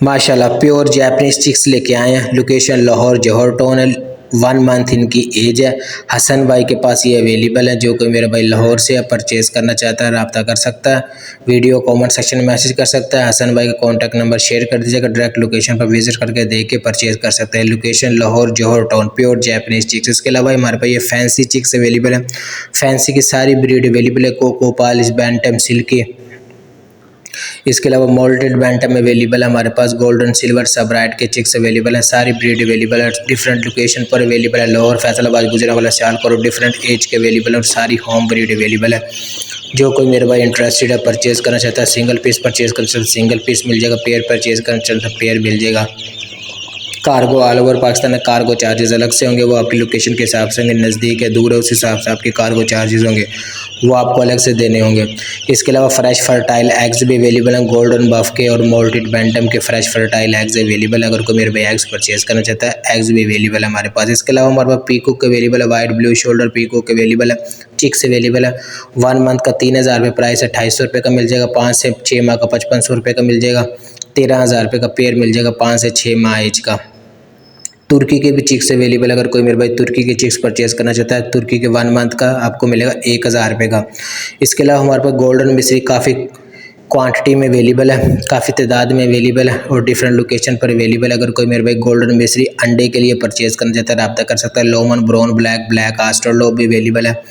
माशाल्लाह pure Japanese chicks लेके आए हैं। लोकेशन लाहौर जौहर टाउन है। 1 मंथ इनकी एज है। हसन भाई के पास ये अवेलेबल है। जो कोई मेरा भाई लाहौर से परचेज करना चाहता है रब्ता कर सकता है। वीडियो कमेंट सेक्शन में मैसेज कर सकता है। हसन भाई का कॉन्टैक्ट नंबर शेयर कर दीजिएगा। डायरेक्ट लोकेशन पर विजिट करके देख के परचेज कर सकते हैं। Location Lahore Johar town, pure Japanese chicks. इसके अलावा हमारे पास ये फैंसी चिक्स अवेलेबल है। फैंसी की सारी ब्रीड अवेलेबल है। कोको, पालिश, बैंटम, सिल्की। इसके अलावा मोल्टेड बैंटम अवेलेबल है हमारे पास। गोल्डन, सिल्वर, सब ब्राइट के चिक्स अवेलेबल है। सारी ब्रीड अवेलेबल है। डिफरेंट लोकेशन पर अवेलेबल है। लाहौर, फैसलाबाद, गुजरांवाला, सियालकोट और डिफरेंट एज के अवेलेबल है और सारी होम ब्रीड अवेलेबल है। जो कोई मेरे भाई इंटरेस्टेड है परचेज़ करना चाहता है, सिंगल पीस परचेज़ करना चाहता है सिंगल पीस मिल जाएगा। पेयर परचेज़ करना चाहता है पेयर मिल जाएगा। कार्गो ऑल ओवर पाकिस्तान में कार्गो चार्जेस अलग से होंगे, वो आपकी लोकेशन के हिसाब से होंगे। नज़दीक है, दूर है, उस हिसाब से आपके कार्गो चार्जेस होंगे, वो आपको अलग से देने होंगे। इसके अलावा फ्रेश फर्टाइल एग्स भी अवेलेबल हैं। गोल्डन बफ के और मोल्टेड बैंटम के फ्रेश फर्टाइल एग्स अवेलेबल है। अगर कोई मेरे भाई एग्स परचेज़ करना चाहता है, एग्स भी अवेलेबल है हमारे पास। इसके अलावा हमारे पास पीकॉक अवेलेबल है। White blue shoulder peacock available है। चिक्स अवेलेबल है। 1 मंथ का 3000 रुपये प्राइस है। 2800 रुपये का मिल जाएगा। 5 से 6 माह का 5500 रुपये का मिल जाएगा। 13,000 रुपये का पेयर मिल जाएगा 5 से 6 माह एज का। तुर्की के भी चिक्स अवेलेबल है। अगर कोई मेरे भाई तुर्की के चिक्स परचेज़ करना चाहता है, तुर्की के 1 मंथ का आपको मिलेगा 1000 रुपये का। इसके अलावा हमारे पास गोल्डन मिश्री काफ़ी क्वांटिटी में अवेलेबल है, काफ़ी तादाद में अवेलेबल है और डिफरेंट लोकेशन पर अवेलेबल है। अगर कोई मेरे भाई गोल्डन मिश्री अंडे के लिए परचेज़ करना चाहता है, रब्ता कर सकता है। लोमन ब्राउन ब्लैक आस्ट्रोलोब भी अवेलेबल है।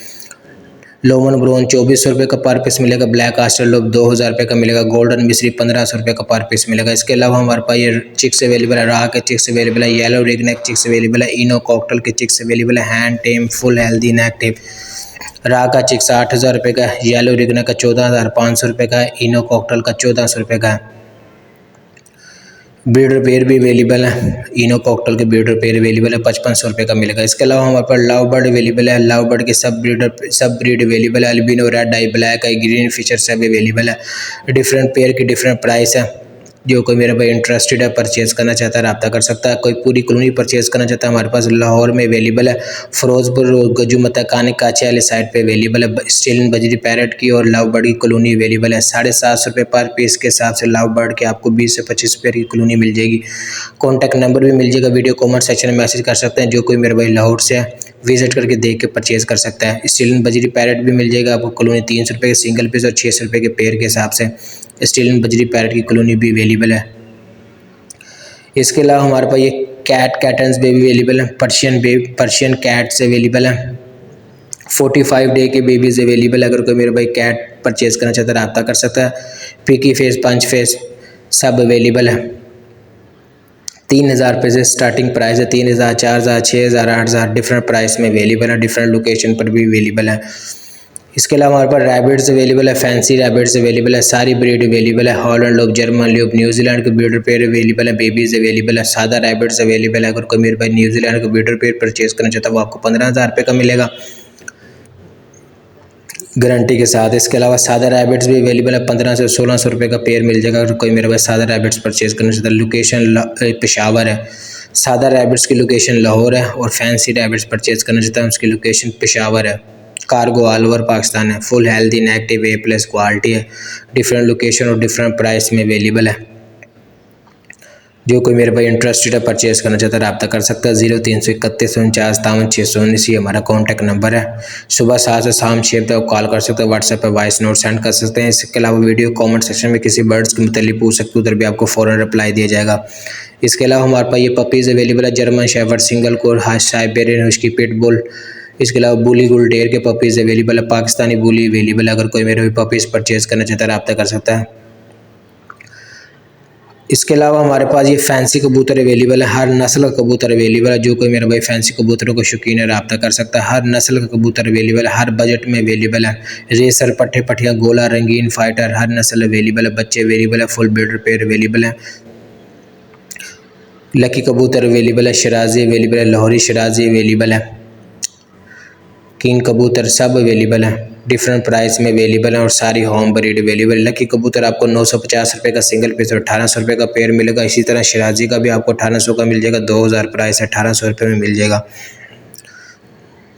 लोमन ब्राउन 2400 रुपये का पर पीस मिलेगा। ब्लैक आस्ट्रोलोब 2000 रुपये का मिलेगा। गोल्डन मिश्री 1500 रुपये का पर पीस मिलेगा। इसके अलावा हमारे पास ये चिक्स अवेलेबल है। राह के चिक्स अवेलेबल है। येलो रिगनेक चिक्स अवेलेबल है। इनो कॉकटेल के चिक्स अवेलेबल है। हैंड टेम फुल हेल्दी इनएक्टिव। राह का चिक्स 8000 रुपये का है। येलो रिगनेक का 14,500 रुपये का है। इनो कॉकटेल का 1400 रुपये का है। ब्रीडर पेयर भी अवेलेबल है। इनो कॉकटेल के ब्रीडर पेयर अवेलेबल है, 5500 रुपये का मिलेगा। इसके अलावा हमारे पास लव बर्ड अवेलेबल है। लव बर्ड के सब ब्रीड अवेलेबल है। अल्बिनो, रेड आई, ब्लैक आई, ग्रीन फिशर सब अवेलेबल है। डिफरेंट पेयर की डिफरेंट प्राइस है। जो कोई मेरा भाई इंटरेस्टेड है परचेज़ करना चाहता है रब्ता कर सकता है। कोई पूरी कॉलोनी परचेज़ करना चाहता है, हमारे पास लाहौर में अवेलेबल है। फिरोजपुर गजुमता कानी काचे वाली साइड पे अवेलेबल है। स्टीलन बजरी पैरट की और लव बर्ड की कॉलोनी अवेलेबल है। 750 रुपये पर पीस के हिसाब से लव बर्ड के आपको 20 से 25 रुपये की कॉलोनी मिल जाएगी। कॉन्टैक्ट नंबर भी मिल जाएगा। वीडियो कमेंट सेक्शन में मैसेज कर सकते हैं। जो कोई मेरे भाई लाहौर से है विजिट करके देख के परचेज़ कर सकता है। स्टीलन बजरी पैरट भी मिल जाएगा आपको कॉलोनी 300 रुपये के सिंगल पीस और 600 रुपये के पेयर के हिसाब से। स्टीलन बजरी पैरट की कॉलोनी भी अवेलेबल है। इसके अलावा हमारे पास ये कैटन्स बेबी अवेलेबल है। पर्शियन कैट्स अवेलेबल है। 45 डे के बेबीज़ अवेलेबल है। अगर कोई मेरे भाई कैट परचेज़ करना चाहता है रब्ता कर सकता है। पिकी फेस, पंच फेस सब अवेलेबल है। 3000 रुपये से स्टार्टिंग प्राइस है। 3000, 4000, 6000, 8000 डिफरेंट प्राइस में अवेलेबल है। डिफरेंट लोकेशन पर भी अवेलेबल है। इसके अलावा हमारे पास रैबिट्स अवेलेबल है। फैंसी रैबिट्स अवेलेबल है। सारी ब्रीड अवेलेबल है। हॉलैंड लोग, जर्मन लोग, न्यूजीलैंड के ब्रीडर पेयर अवेलेबल है। बेबीज़ अवेलेबल है। सादा रैबिट्स अवेलेबल है। अगर कोई मेरे भाई न्यूजीलैंड का ब्रीडर पेयर परचेज़ करना चाहता है, वो आपको 15,000 रुपये का मिलेगा गारंटी के साथ। इसके अलावा सादा रैबिट्स भी अवेलेबल है। 1500 से 1600 रुपये का पेयर मिल जाएगा। अगर कोई मेरे पास सादा रैबिट्स परचेज़ करना चाहता है। लोकेशन पेशावर है। सादा रैबिट्स की लोकेशन लाहौर है और फैंसी रैबिट्स परचेज़ करना चाहता है उसकी लोकेशन पेशावर है। कार्गो ऑल ओवर पाकिस्तान है। Full healthy inactive A+ quality है। डिफरेंट लोकेशन और डिफरेंट प्राइस में अवेलेबल है। जो कोई मेरे भाई इंटरेस्टेड है परचेज़ करना चाहता है रब्ता कर सकता है। 0331 49 53 19 हमारा कॉन्टैक्ट नंबर है। सुबह 7 से शाम 6 तक कॉल कर सकते हैं। व्हाट्सएप पर वॉइस नोट सेंड कर सकते हैं। इसके अलावा वीडियो कमेंट सेक्शन में किसी बर्ड्स के मतलब पूछ सकते हो, उधर भी आपको फ़ौरन रिप्लाई दिया जाएगा। इसके अलावा हमारे पास ये पपीज़ अवेलेबल है। German shepherd single core, Siberian उसकी पिटबुल। इसके अलावा बुली गुलडेर के पपीज़ अवेलेबल है। पाकिस्तानी बुली अवेलेबल है। अगर कोई मेरे भी पपीज़ परचेज़ करना चाहता है रब्ता कर सकता है। इसके अलावा हमारे पास ये फैंसी कबूतर अवेलेबल है। हर नस्ल का कबूतर अवेलेबल है। जो कोई मेरा भाई फैंसी कबूतरों का शौकीन है रब्ता कर सकता है। हर नस्ल का कबूतर अवेलेबल है। हर बजट में अवेलेबल है। रेसर, पट्टे, पठिया, गोला, रंगीन, फाइटर हर नस्ल अवेलेबल है। बच्चे अवेलेबल है। फुल ब्रीडर पेयर अवेलेबल है। लकी कबूतर अवेलेबल है। शराजी अवेलेबल है। लाहौरी शराजी अवेलेबल है। किंग कबूतर सब अवेलेबल है। डिफरेंट प्राइस में अवेलेबल है और सारी होम ब्रीड अवेलेबल है। लकी कबूतर आपको 950 रुपये का सिंगल पीस और 1800 रुपये का पेयर मिलेगा। इसी तरह शराजी का भी आपको 1800 का मिल जाएगा। 2000 प्राइस है, 1800 रुपये में मिल जाएगा।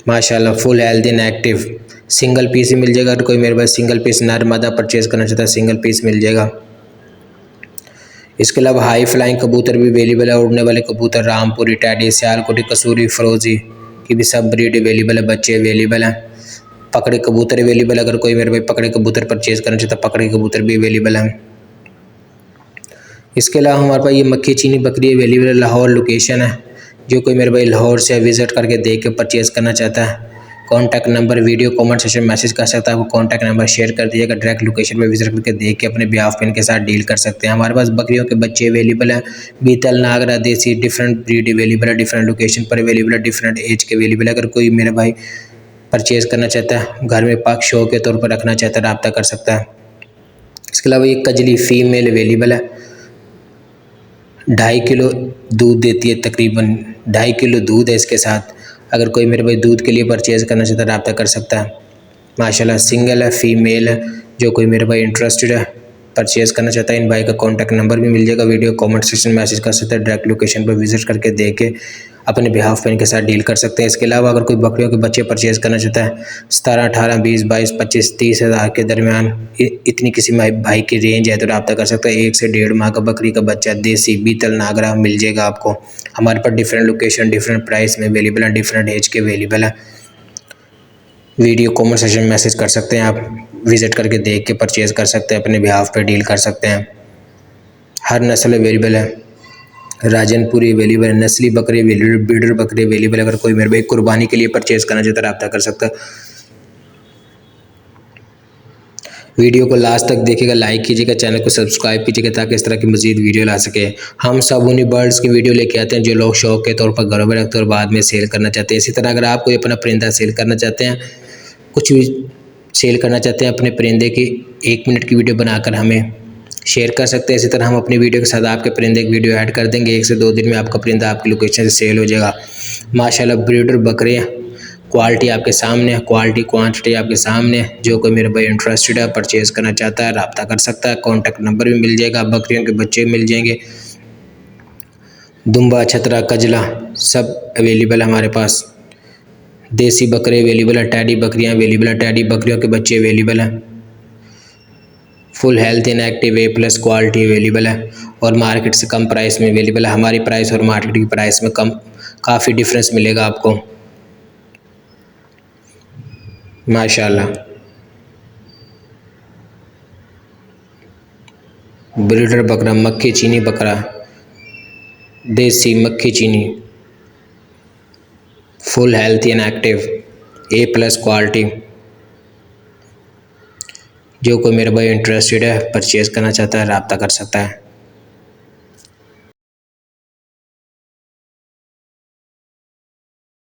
माशाल्लाह full healthy and active. Single piece ही मिल जाएगा। अगर कोई मेरे पास सिंगल पीस नर मादा परचेज़ करना चाहता है सिंगल पीस मिल जाएगा। इसके अलावा हाई फ्लाइंग कबूतर भी अवेलेबल है। उड़ने वाले कबूतर रामपुरी, टैडी, सियालकोटी, कसूरी, फरोजी की भी सब ब्रीड अवेलेबल है, बच्चे अवेलेबल हैं। पकड़े कबूतर अवेलेबल, अगर कोई मेरे भाई पकड़े कबूतर परचेज करना चाहता है पकड़े कबूतर भी अवेलेबल हैं। इसके अलावा हमारे पास ये मक्खी चीनी बकरी अवेलेबल है, लाहौर लोकेशन है। जो कोई मेरे भाई लाहौर से विज़िट करके देख के परचेज़ करना चाहता है, contact number video comment section में मैसेज कर सकता है, आपको कॉन्टैक्ट नंबर शेयर कर दीजिएगा। डायरेक्ट लोकेशन पे विजिट करके देख के अपने ब्याह पिन के साथ डील कर सकते हैं। हमारे पास बकरियों के बच्चे अवेलेबल हैं, बीतल, नागरा, देसी, डिफरेंट ब्रीड अवेलेबल है, डिफरेंट लोकेशन पर अवेलेबल है, डिफरेंट एज के अवेलेबल है। अगर कोई मेरा भाई परचेज़ करना चाहता है, घर में पाक शो के तौर पर रखना चाहता है, रब्ता कर सकता है। इसके अलावा एक कजली फीमेल अवेलेबल है, 2.5 किलो दूध देती है, तकरीबन 2.5 किलो दूध है इसके साथ। अगर कोई मेरे भाई दूध के लिए परचेज़ करना चाहता है रब्ता कर सकता है। माशाल्लाह सिंगल है, फीमेल है। जो कोई मेरे भाई इंटरेस्टेड है परचेज़ करना चाहता है, इन भाई का कॉन्टैक्ट नंबर भी मिल जाएगा, वीडियो कमेंट सेक्शन में मैसेज कर सकता है। डायरेक्ट लोकेशन पर विजिट करके देख के अपने बिहाफ पे इनके साथ डील कर सकते हैं। इसके अलावा अगर कोई बकरियों के बच्चे परचेज़ करना चाहता है, 17, 18, 20, 22, 25, 30 हज़ार के दरमियान इतनी किसी भाई की रेंज है तो रब्ता कर सकता है। 1 से 1.5 माह का बकरी का बच्चा देसी बीतल नागरा मिल जाएगा आपको। हमारे पास डिफरेंट लोकेशन डिफरेंट प्राइस में अवेलेबल है, डिफरेंट एज के अवेलेबल है। वीडियो कमेंट सेक्शन में मैसेज कर सकते हैं, आप विज़िट करके देख के परचेज़ कर सकते हैं, अपने बिहाफ पे डील कर सकते हैं। हर नस्ल अवेलेबल है, राजनपुरी अवेलेबल है, नस्ली बकरी अवेलेबल, ब्रीडर बकरी अवेलेबल। अगर कोई मेरे भाई कुर्बानी के लिए परचेज़ करना चाहता है रब्ता कर सकता है। वीडियो को लास्ट तक देखिएगा, लाइक कीजिएगा, चैनल को सब्सक्राइब कीजिएगा ताकि इस तरह की मज़ीद वीडियो ला सके। हम सब उन्हीं बर्ड्स की वीडियो लेके आते हैं जो लोग शौक़ के तौर पर घरों में रखते हैं और बाद में सेल करना चाहते हैं। इसी तरह अगर आप कोई अपना परिंदा सेल करना चाहते हैं, कुछ भी सेल करना चाहते हैं, अपने परिंदे की 1 मिनट की वीडियो बनाकर हमें शेयर कर सकते हैं। इसी तरह हम अपनी वीडियो के साथ आपके परिंदे की वीडियो ऐड कर देंगे। 1 से 2 दिन में आपका परिंदा आपकी लोकेशन से सेल हो जाएगा। माशाल्लाह ब्रीडर बकरे, क्वालिटी आपके सामने है, क्वालिटी क्वांटिटी आपके सामने है। जो कोई मेरे भाई इंटरेस्टेड है परचेज़ करना चाहता है रब्ता कर सकता है, कॉन्टैक्ट नंबर भी मिल जाएगा, बकरियों के बच्चे मिल जाएंगे, दुम्बा, छतरा, कजला सब अवेलेबल है हमारे पास। देसी बकरे अवेलेबल है, टैडी बकरियाँ अवेलेबल है, टैडी बकरियों के बच्चे अवेलेबल हैं। Full health in active A+ quality available है और मार्केट से कम प्राइस में अवेलेबल है। हमारी प्राइस और मार्केट की प्राइस में काफ़ी डिफरेंस मिलेगा आपको। माशाल्लाह ब्रीडर बकरा, मक्खी चीनी बकरा, देसी मक्खी चीनी, full health and active A+ quality. जो कोई मेरे भाई इंटरेस्टेड है परचेज़ करना चाहता है रब्ता कर सकता है।